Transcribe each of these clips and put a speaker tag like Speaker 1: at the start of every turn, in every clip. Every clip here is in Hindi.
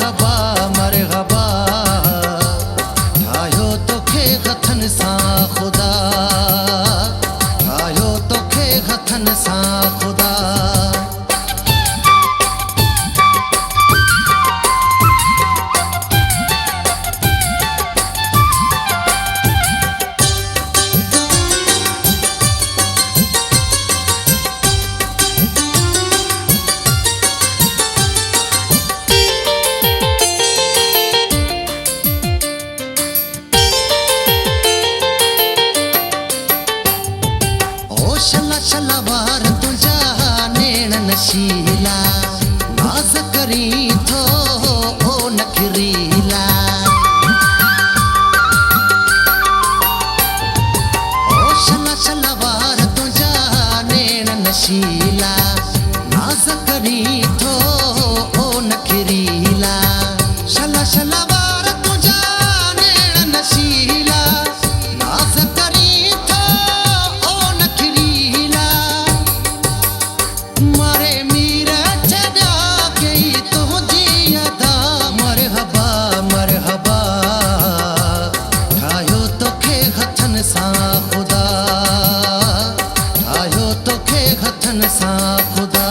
Speaker 1: मरहबा मरहबा ठाहियो तोखे हथनि सां ख़ुदा, ठाहियो तोखे हथनि सां ख़ुदा। शला शला वार तुझा नेण नशीला, नाज़ करी थो ओ नखरीला। ओ शला शला वार तुझा नेण नशीला, नाज़ करी थो ओ नखरीला। शला शला वार तुझा नेण नशीला, नाज़ करी ख़ुदा, ठाहियो तोखे हथनि सां ख़ुदा।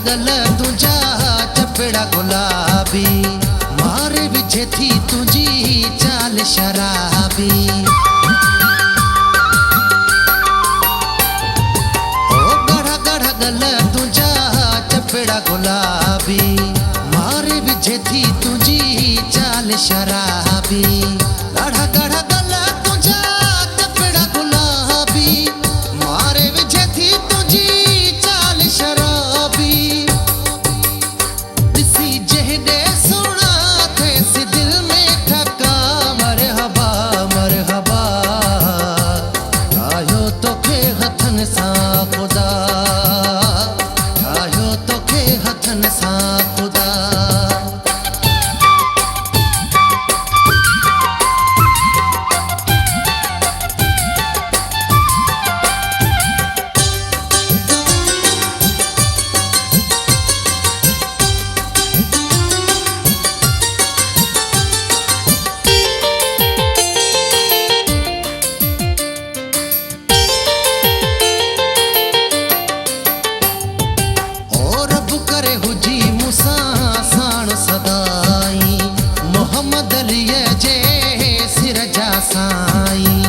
Speaker 1: गल तुझा चपड़ा गुलाबी, मारे विझे थी तुझी चाल शराबी। ओ गढ़ा गढ़ा गल तुझा चपड़ा गुलाबी, मारे विझे थी तुझी चाल शराबी। गढ़ा गढ़ा गल तुझा चपड़ा गुलाबी, मारे विझे थी तुझी चाल शराबी। ख़ुदा, ठाहियो तोखे हथनि सां ख़ुदा। हुजी मूंसां साण सदाई, मोहम्मद अलीअ जे सिर जा साईं।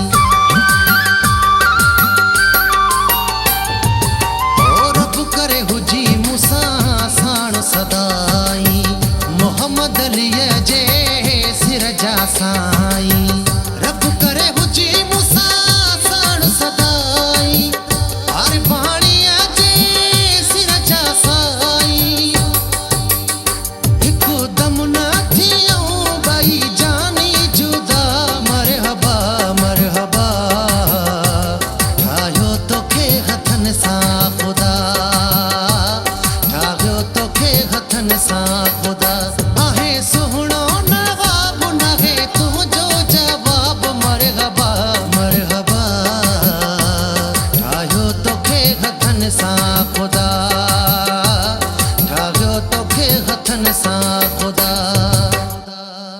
Speaker 1: ओ रब करे हुजी मूंसां साण सदाई, मोहम्मद अलीअ जे सिर जा साईं।